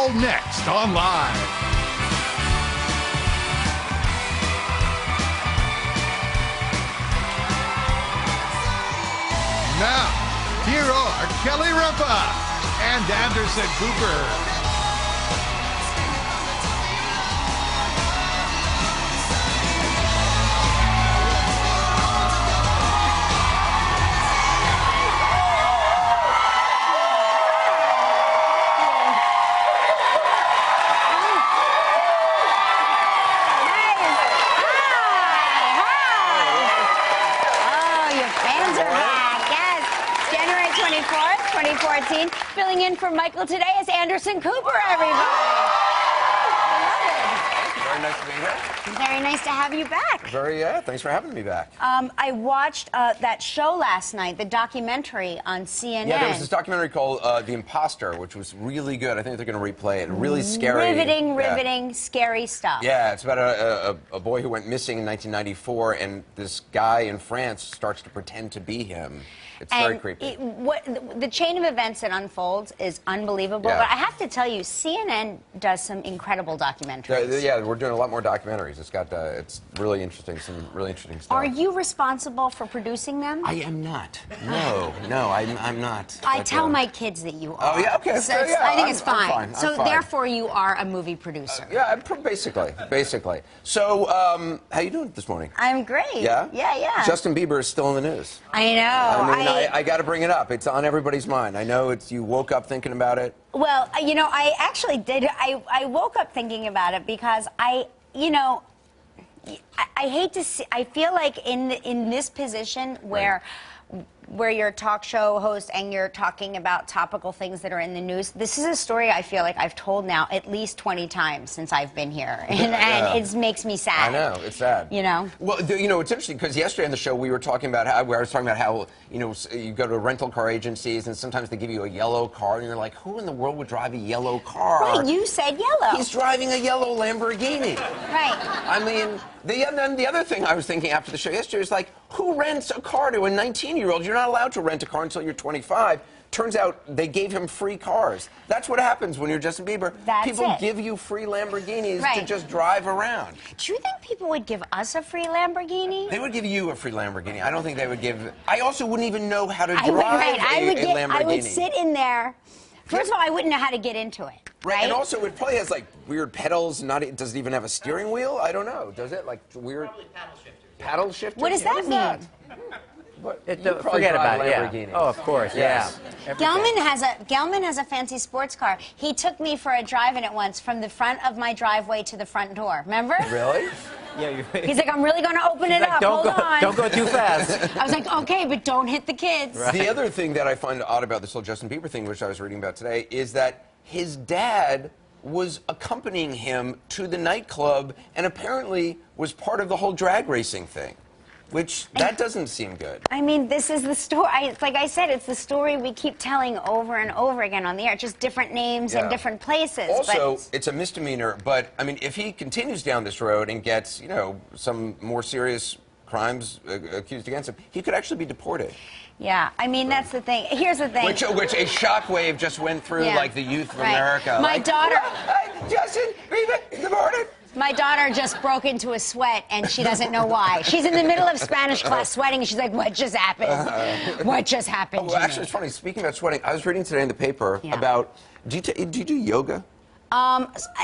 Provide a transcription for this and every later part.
Next on Live. Now, here are Kelly Ripa and Anderson Cooper. January 24th, 2014. Filling in for Michael today is Anderson Cooper, everybody. Very nice to be here. Very nice to have you back. Thanks for having me back. I watched that show last night, the documentary on CNN. Yeah, there was this documentary called The Imposter, which was really good. I think they're going to replay it. Really scary. Riveting, scary stuff. Yeah, it's about a boy who went missing in 1994, and this guy in France starts to pretend to be him. It's very creepy. The chain of events that unfolds is unbelievable. Yeah. But I have to tell you, CNN does some incredible documentaries. Yeah, we're doing a lot more documentaries. It's really interesting, some really interesting stuff. Are you responsible for producing them? I am not. No, I'm not. I tell my kids that you are. Oh, yeah, okay. So Yeah, I think it's fine. I'm So fine. therefore, you are a movie producer. Yeah, basically. So, how you doing this morning? I'm great. Yeah? Yeah. Justin Bieber is still in the news. I know. I got to bring it up. It's on everybody's mind. I know you woke up thinking about it. Well, you know, I actually did. I woke up thinking about it because I hate to see. I feel like in this position where you're a talk show host and you're talking about topical things that are in the news. This is a story I feel like I've told now at least 20 times since I've been here, and it makes me sad. I know, it's sad. You know. Well, it's interesting because yesterday on the show we were talking about how you go to rental car agencies and sometimes they give you a yellow car and you're like, who in the world would drive a yellow car? Right, you said yellow. He's driving a yellow Lamborghini. Right. I mean, the other thing I was thinking after the show yesterday is like, who rents a car to a 19-year-old? You're not allowed to rent a car until you're 25. Turns out they gave him free cars. That's what happens when you're Justin Bieber. People give you free Lamborghinis to just drive around. Do you think people would give us a free Lamborghini? They would give you a free Lamborghini. I don't think they would give... I also wouldn't even know how to drive a Lamborghini. I would sit in there. First of all, I wouldn't know how to get into it. Right? And also, it probably has, like, weird pedals. Does it even have a steering wheel? I don't know. Does it? Like, weird... Probably paddle shifters. Paddle shifters? What does that mean? Forget about it, yeah. Oh, of course, yes. Yeah. Gelman has a fancy sports car. He took me for a drive in it once from the front of my driveway to the front door. Remember? Really? Yeah. He's like, I'm really going to open it up. Hold on. Don't go too fast. I was like, okay, but don't hit the kids. Right. The other thing that I find odd about this whole Justin Bieber thing, which I was reading about today, is that his dad was accompanying him to the nightclub and apparently was part of the whole drag racing thing. That doesn't seem good. I mean, this is the story. Like I said, it's the story we keep telling over and over again on the air. Just different names and different places. Also, it's a misdemeanor, but, I mean, if he continues down this road and gets, some more serious crimes accused against him, he could actually be deported. Yeah, I mean, that's the thing. Here's the thing. Which a shockwave just went through, like, the youth of America. My daughter... Justin Bieber, deported! My daughter just broke into a sweat, and she doesn't know why. She's in the middle of Spanish class sweating, and she's like, what just happened? What just happened to actually, me? it's funny. Speaking about sweating, I was reading today in the paper about... Do you do yoga?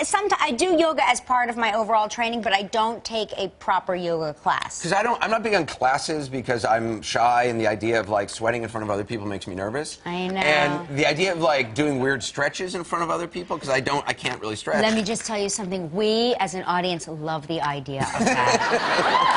Sometimes I do yoga as part of my overall training, but I don't take a proper yoga class. Because I'm not big on classes because I'm shy, and the idea of like sweating in front of other people makes me nervous. I know. And the idea of like doing weird stretches in front of other people because I can't really stretch. Let me just tell you something. We, as an audience, love the idea of that.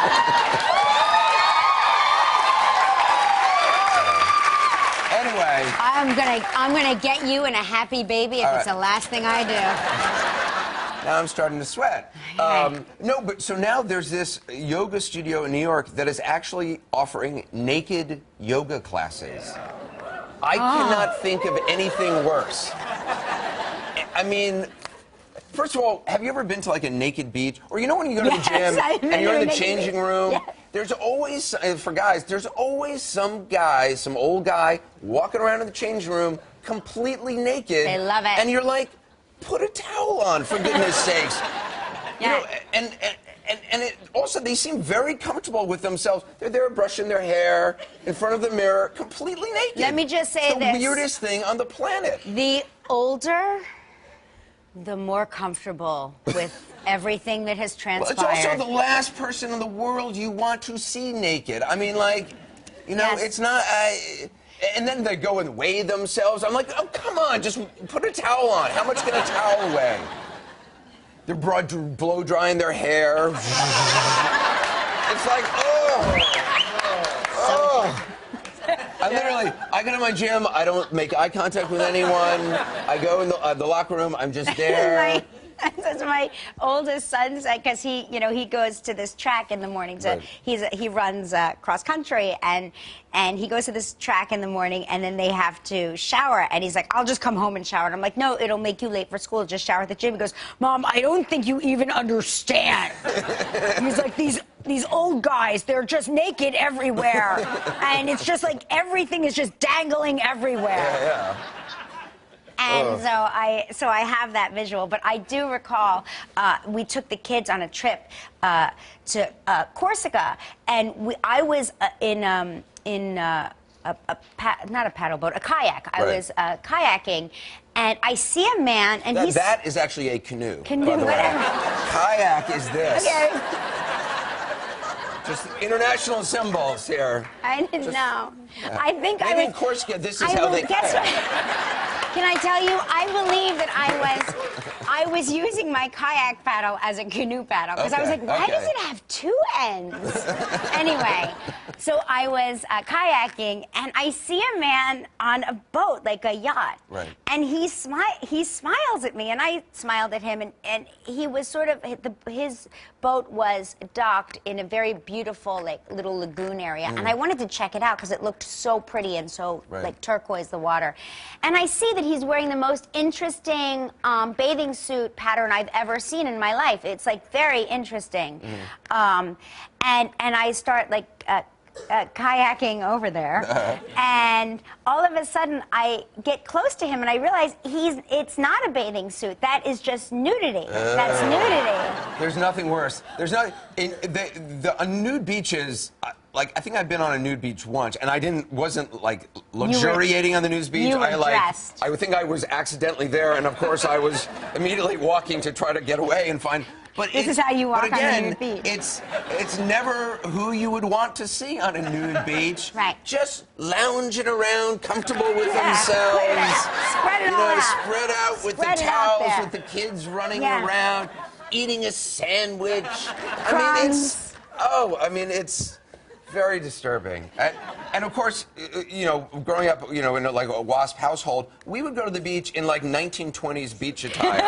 Anyway, I'm gonna get you in a happy baby if it's the last thing I do. Now I'm starting to sweat. No, but so now there's this yoga studio in New York that is actually offering naked yoga classes. I cannot think of anything worse. I mean, first of all, have you ever been to like a naked beach? Or you know when you go to the gym and you're in the changing room? Yeah. There's always, for guys, there's always some guy, some old guy, walking around in the changing room completely naked. They love it. And you're like, put a towel on, for goodness sakes. Yeah. You know, and it, also, they seem very comfortable with themselves. They're there brushing their hair in front of the mirror, completely naked. Let me just say it's the this. weirdest thing on the planet. The older, the more comfortable with everything that has transpired. Well, it's also the last person in the world you want to see naked. I mean, like, you know, Yes. it's not... and then they go and weigh themselves. I'm like, oh, come on, just put a towel on. How much can a towel weigh? They're blow drying their hair. It's like, oh. I go to my gym. I don't make eye contact with anyone. I go in the locker room. I'm just there. That's my oldest son said, because he goes to this track in the morning. So Right. he runs cross country, and he goes to this track in the morning, and then they have to shower. And he's like, I'll just come home and shower. And I'm like, no, it'll make you late for school. Just shower at the gym. He goes, Mom, I don't think you even understand. He's like, these old guys, they're just naked everywhere, and it's just like everything is just dangling everywhere. Yeah. And so I have that visual, but I do recall we took the kids on a trip to Corsica, and I was not a paddle boat, a kayak. I was kayaking, and I see a man, and that is actually a canoe. Canoe, by the way. whatever. Kayak is this. Okay. Just international symbols here. I didn't know. I think Maybe in Corsica, this is how they guess kayak. what? Can I tell you? I believe that I was using my kayak paddle as a canoe paddle, because I was like, why does it have two ends? Anyway, so I was kayaking, and I see a man on a boat, like a yacht, and he smiles at me, and I smiled at him, and he was sort of his boat was docked in a very beautiful, like, little lagoon area, and I wanted to check it out because it looked so pretty and so like turquoise, the water, and I see that he's wearing the most interesting bathing suit pattern I've ever seen in my life. It's like very interesting, and I start like kayaking over there, and all of a sudden I get close to him and I realize it's not a bathing suit. That is just nudity. That's nudity. There's nothing worse. There's not on nude beaches. Like, I think I've been on a nude beach once, and I wasn't like luxuriating on the nude beach. You were dressed. I think I was accidentally there, and of course I was immediately walking to try to get away and find. But this is how you walk on a nude beach. It's never who you would want to see on a nude beach. Right. Just lounging around, comfortable with themselves. Spread it all out. Spread out with the towels, with the kids running around, eating a sandwich. Crumbs. I mean, it's very disturbing. And of course, growing up, in like a WASP household, we would go to the beach in like 1920s beach attire.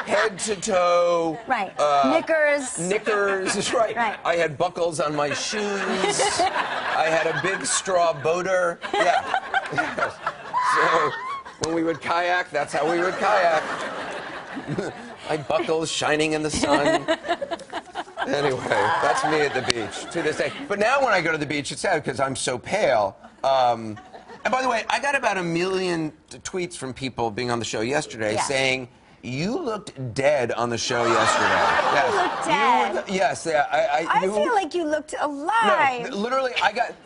Head to toe. Right. Knickers. Knickers, right. I had buckles on my shoes. I had a big straw boater. Yeah. So when we would kayak, that's how we would kayak. My buckles shining in the sun. Anyway, that's me at the beach to this day. But now when I go to the beach, it's sad because I'm so pale. And by the way, I got about 1 million tweets from people being on the show yesterday saying, you looked dead on the show yesterday. You looked dead. Yes. I feel like you looked alive. No, literally,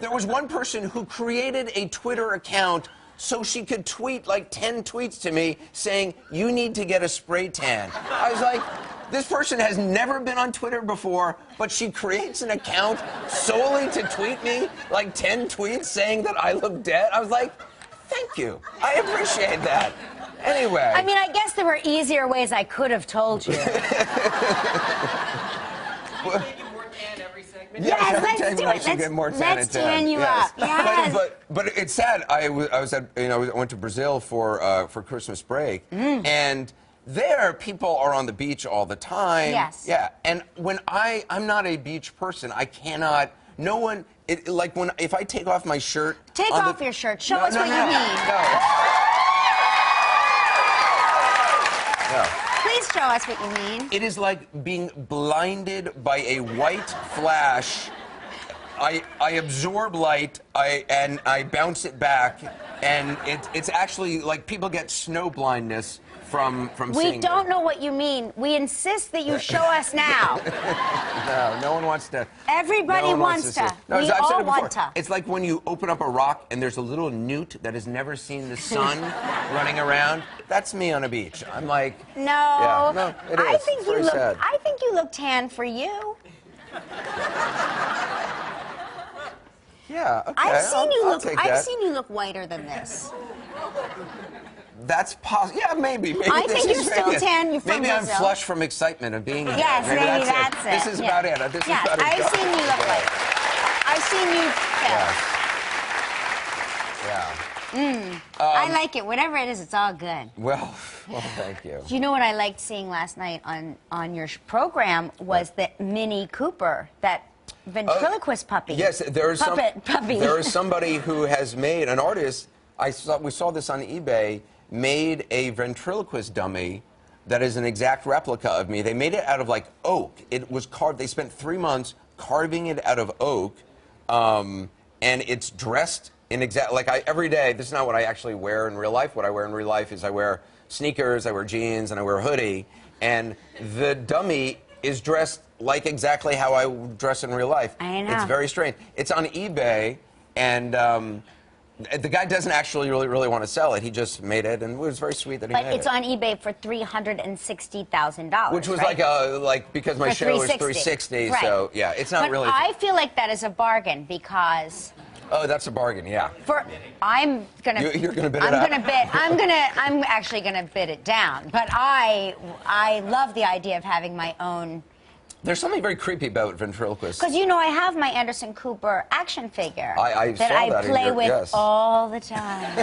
there was one person who created a Twitter account so she could tweet like 10 tweets to me saying, you need to get a spray tan. I was like, this person has never been on Twitter before, but she creates an account solely to tweet me like 10 tweets saying that I look dead. I was like, thank you. I appreciate that. Anyway. I mean, I guess there were easier ways I could have told you. Yes, let's do it. Let's tan you up. Yes. But it's sad. I went to Brazil for Christmas break, and there people are on the beach all the time. Yes. Yeah. And when I'm not a beach person, I cannot. No one. If I take off my shirt. Take off your shirt. Show us what you mean. No. Please show us what you mean. It is like being blinded by a white flash I absorb light, and I bounce it back, and it's actually like people get snow blindness from seeing We don't know what you mean. We insist that you show us now. No one wants to. Everybody wants to. No, We I've said all it before. want to. It's like when you open up a rock and there's a little newt that has never seen the sun running around. That's me on a beach. I'm like, No. Yeah, no, it is. I think It's you very look. sad. I think you look tan for you. Yeah, okay. I've seen you I'll look. take I've that. seen you look whiter than this. That's possible. Yeah, maybe. I this think is you're still maybe- tan. You're from Maybe I'm Brazil. flushed from excitement of being here. Yes, maybe that's it. This is about it. This is yes, about as I've dark seen as you it look gets. white. I've seen you. Yeah. I like it. Whatever it is, it's all good. Well, thank you. Do you know what I liked seeing last night on your program was the Mini Cooper, that ventriloquist puppy. Yes, there is puppy. There is somebody who has made an artist. We saw this on eBay. Made a ventriloquist dummy that is an exact replica of me. They made it out of like oak. It was carved. They spent 3 months carving it out of oak, and it's dressed in every day. This is not what I actually wear in real life. What I wear in real life is I wear sneakers, I wear jeans, and I wear a hoodie. And the dummy is dressed like exactly how I dress in real life. I know. It's very strange. It's on eBay, and the guy doesn't actually really want to sell it. He just made it, and it was very sweet that he made it. But it's on eBay for $360,000. Which was right? Because my For show is 360. 360, Right. so yeah, it's not But really. I feel like that is a bargain because. Oh, that's a bargain, yeah. I'm gonna. You're gonna bid it up? I'm actually gonna bid it down. But I love the idea of having my own. There's something very creepy about ventriloquists. Because I have my Anderson Cooper action figure I that saw I that in play your- with yes. all the time.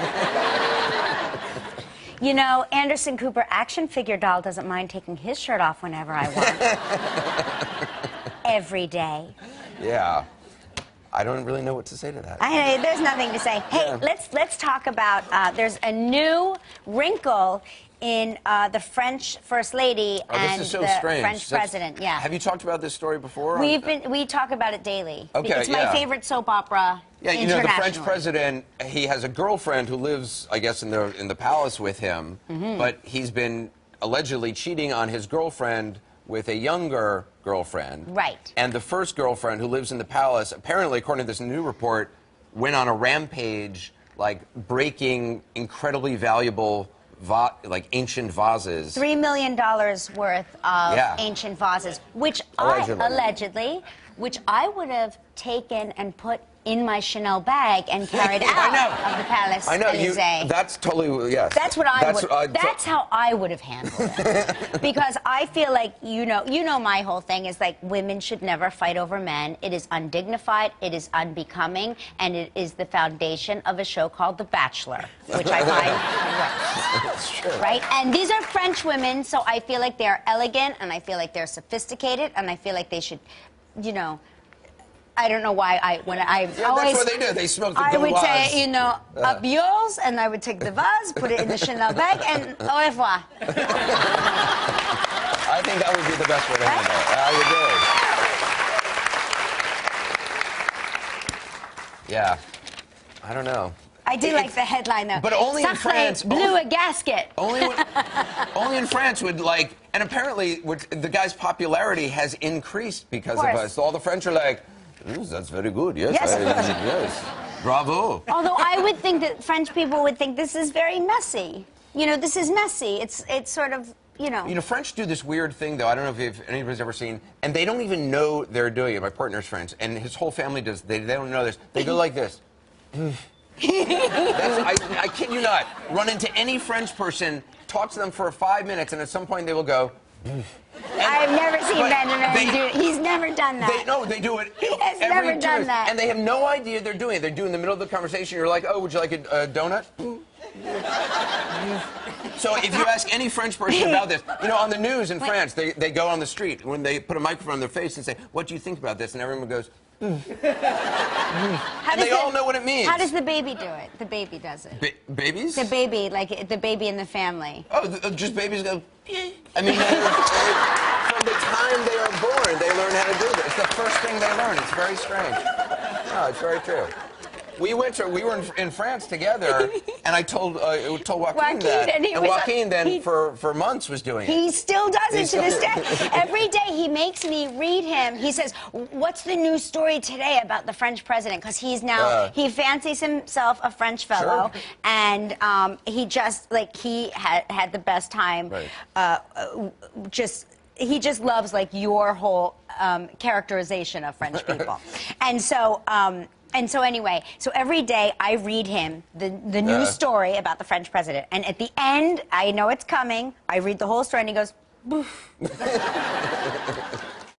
Anderson Cooper action figure doll doesn't mind taking his shirt off whenever I want. Every day. Yeah. I don't really know what to say to that. There's nothing to say. Hey, Yeah. let's talk about. There's a new wrinkle in the French First Lady and this is so the strange. French president. Yeah. Have you talked about this story before? We talk about it daily. Okay, It's my favorite soap opera. Yeah, the French internationally. president, he has a girlfriend who lives, I guess, in the palace with him, but he's been allegedly cheating on his girlfriend with a younger girlfriend. Right. And the first girlfriend, who lives in the palace, apparently, according to this new report, went on a rampage, breaking incredibly valuable ancient vases. $3 million worth of ancient vases, which Allegedly. which I would have taken and put in my Chanel bag and carried out of the Palace Élysée. That's totally, yes. That's what I would. That's how I would have handled it. Because I feel like my whole thing is women should never fight over men. It is undignified. It is unbecoming, and it is the foundation of a show called The Bachelor, which I find That's true. right. And these are French women, so I feel like they're elegant, and I feel like they're sophisticated, and I feel like they should, I don't know why That's what they do. They smoke the I would gauloise. say, up yours, and I would take the vase, put it in the Chanel bag, and au revoir. I think that would be the best way to handle it. I would do. Yeah. I don't know. I do like the headline, though. But only in Sacré France. blew a gasket. Only in France would and apparently the guy's popularity has increased because of us. All the French are like, "Ooh, that's very good. Yes, yes, bravo." Although I would think that French people would think this is very messy. This is messy. It's sort of, French do this weird thing, though. I don't know if anybody's ever seen, and they don't even know they're doing it. My partner's French, and his whole family does. They don't know this. They go like this. I kid you not. Run into any French person, talk to them for 5 minutes, and at some point they will go. I've never seen Benjamin do it. He's never done that. They do it. He has every never done that. And they have no idea they're doing it. They're doing it in the middle of the conversation. You're like, "Oh, would you like a donut?" So if you ask any French person about this, on the news in France, they go on the street when they put a microphone on their face and say, "What do you think about this?" And everyone goes. And they all know what it means. How does the baby do it? The baby does it. Babies? The baby, the baby in the family. Oh, just babies go. I mean, from the time they are born, they learn how to do this. It's the first thing they learn. It's very strange. No, it's very true. We were in France together, and I told Joaquin that, and Joaquin then for months was doing it. He still does it to this day. Every day he makes me read him. He says, "What's the news story today about the French president?" Because he's now he fancies himself a French fellow, and he just he had the best time. Right. He just loves your whole characterization of French people, and so. And so anyway, every day I read him the news story about the French president. And at the end, I know it's coming. I read the whole story and he goes, boof.